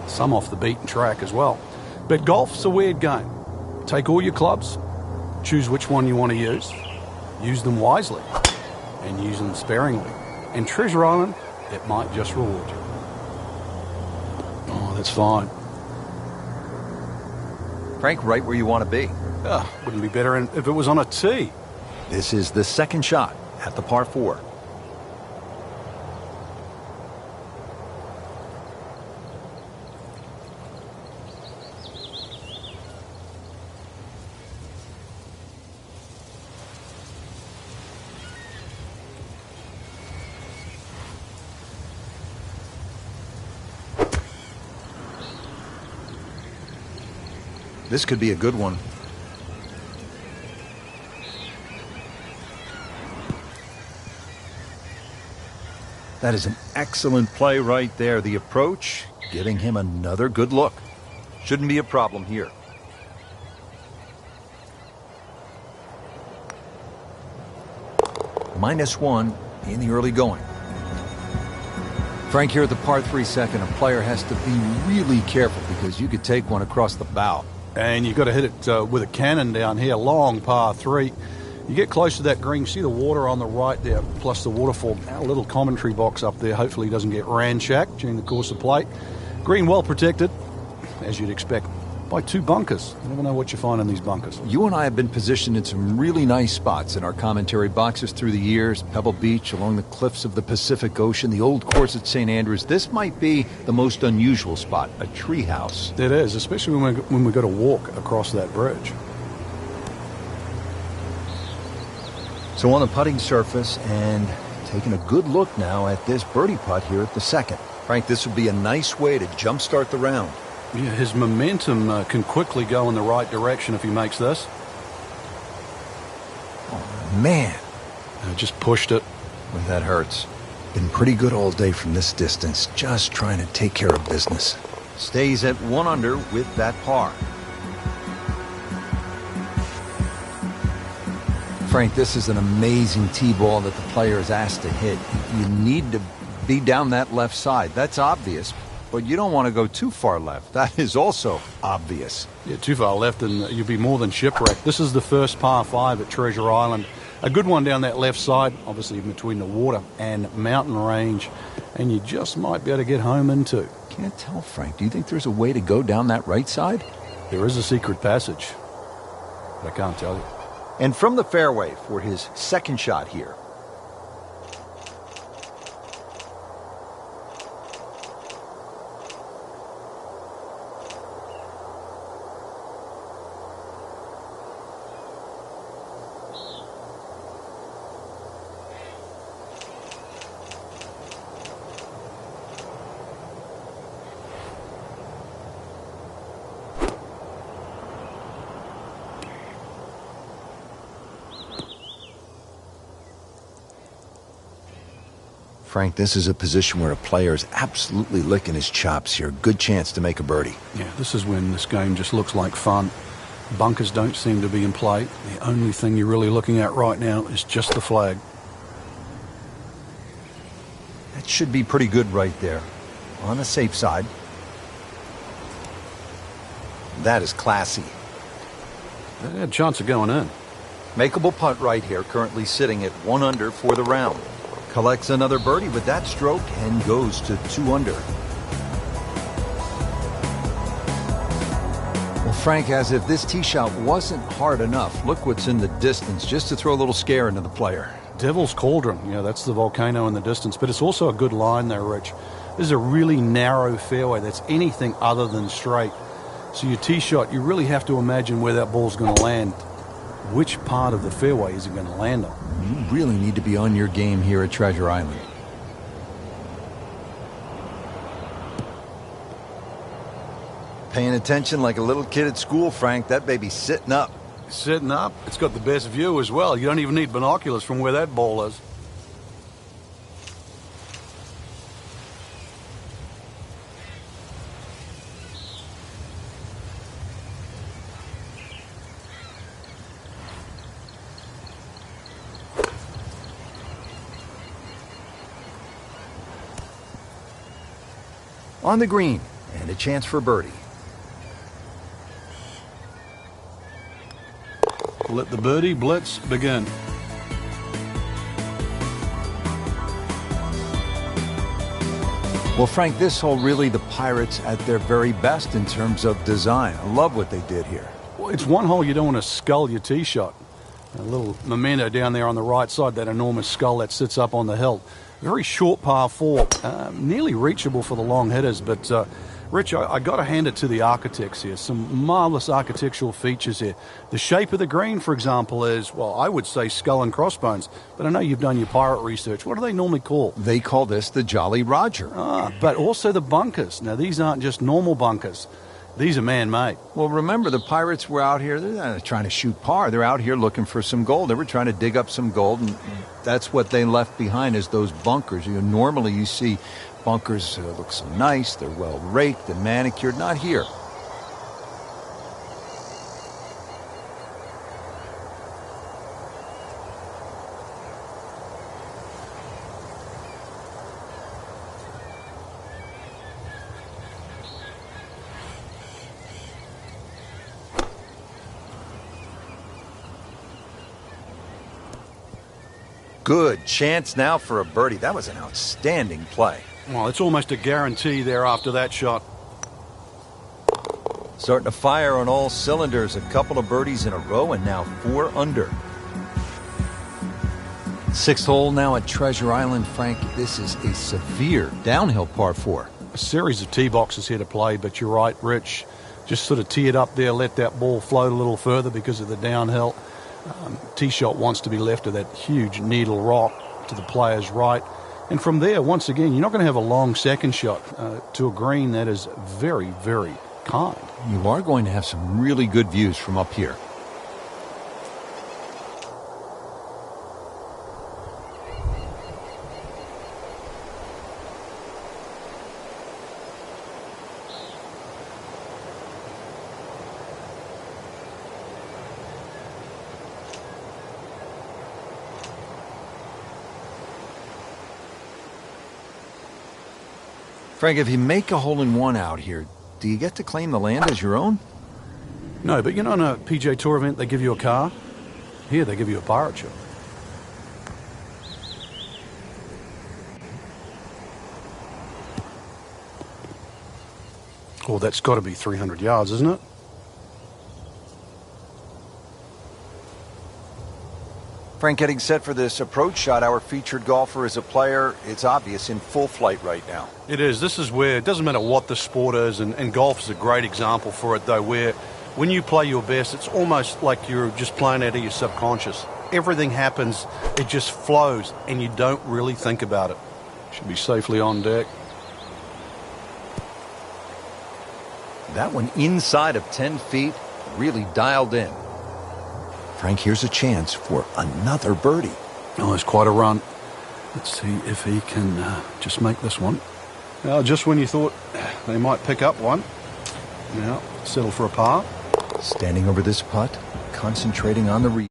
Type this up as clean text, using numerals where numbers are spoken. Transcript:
some off the beaten track as well. But golf's a weird game. Take all your clubs, choose which one you want to use them wisely, and use them sparingly. And Treasure Island, it might just reward you. Oh, that's fine. Frank, right where you want to be. Wouldn't be better if it was on a tee. This is the second shot at the par 4. This could be a good one. That is an excellent play right there. The approach, giving him another good look. Shouldn't be a problem here. -1 in the early going. Frank, here at the par 3 second, a player has to be really careful because you could take one across the bow. And you've got to hit it with a cannon down here, long par 3. You get close to that green, see the water on the right there, plus the waterfall. Our little commentary box up there hopefully doesn't get ransacked during the course of play. Green well protected, as you'd expect, by 2 bunkers. You never know what you find in these bunkers. You and I have been positioned in some really nice spots in our commentary boxes through the years. Pebble Beach, along the cliffs of the Pacific Ocean, the old course at St. Andrews. This might be the most unusual spot, a treehouse. It is, especially when we go to walk across that bridge. So on the putting surface, and taking a good look now at this birdie putt here at the second. Frank, this would be a nice way to jumpstart the round. Yeah, his momentum can quickly go in the right direction if he makes this. Oh, man. Just pushed it. Well, that hurts. Been pretty good all day from this distance, just trying to take care of business. Stays at 1 under with that par. Frank, this is an amazing tee ball that the player is asked to hit. You need to be down that left side. That's obvious. But you don't want to go too far left. That is also obvious. Yeah, too far left and you'll be more than shipwrecked. This is the first par 5 at Treasure Island. A good one down that left side, obviously between the water and mountain range. And you just might be able to get home in 2. Can't tell, Frank. Do you think there's a way to go down that right side? There is a secret passage, but I can't tell you. And from the fairway for his second shot here. Frank, this is a position where a player is absolutely licking his chops here. Good chance to make a birdie. Yeah, this is when this game just looks like fun. Bunkers don't seem to be in play. The only thing you're really looking at right now is just the flag. That should be pretty good right there. On the safe side. That is classy. They had a chance of going in. Makeable putt right here, currently sitting at 1 under for the round. Collects another birdie with that stroke and goes to 2 under. Well, Frank, as if this tee shot wasn't hard enough, look what's in the distance, just to throw a little scare into the player. Devil's Cauldron, yeah, that's the volcano in the distance, but it's also a good line there, Rich. This is a really narrow fairway that's anything other than straight. So your tee shot, you really have to imagine where that ball's going to land. Which part of the fairway is it going to land on? You really need to be on your game here at Treasure Island. Paying attention like a little kid at school, Frank. That baby's sitting up. Sitting up? It's got the best view as well. You don't even need binoculars from where that ball is. On the green, And a chance for birdie. Let the birdie blitz begin. Well, Frank, this hole really the Pirates at their very best in terms of design. I love what they did here. Well, it's one hole you don't want to scull your tee shot. A little memento down there on the right side, that enormous skull that sits up on the hill. Very short par 4, nearly reachable for the long hitters, but Rich, I got to hand it to the architects here. Some marvelous architectural features here. The shape of the green, for example, is, well, I would say skull and crossbones, but I know you've done your pirate research. What do they normally call? They call this the Jolly Roger. But also the bunkers. Now, these aren't just normal bunkers. These are man-made. Well, remember, the Pirates were out here, they're not trying to shoot par. They're out here looking for some gold. They were trying to dig up some gold, and that's what they left behind is those bunkers. Normally you see bunkers look so nice, they're well raked and manicured. Not here. Good chance now for a birdie. That was an outstanding play. Well, it's almost a guarantee there after that shot. Starting to fire on all cylinders. A couple of birdies in a row and now 4 under. 6th hole now at Treasure Island, Frank. This is a severe downhill par 4. A series of tee boxes here to play, but you're right, Rich. Just sort of tee it up there, let that ball float a little further because of the downhill. Tee shot wants to be left of that huge needle rock to the player's right. And from there, once again, you're not going to have a long second shot to a green that is very, very kind. You are going to have some really good views from up here. Frank, if you make a hole-in-one out here, do you get to claim the land as your own? No, but you know, on a PGA Tour event, they give you a car. Here, they give you a pirate ship. Oh, that's got to be 300 yards, isn't it? Frank, getting set for this approach shot. Our featured golfer is a player, it's obvious, in full flight right now. It is. This is where it doesn't matter what the sport is, and golf is a great example for it, though, where when you play your best, it's almost like you're just playing out of your subconscious. Everything happens, it just flows, and you don't really think about it. Should be safely on deck. That one inside of 10 feet, really dialed in. Frank, here's a chance for another birdie. Oh, it's quite a run. Let's see if he can just make this one. Now, just when you thought they might pick up one, now settle for a par. Standing over this putt, concentrating on the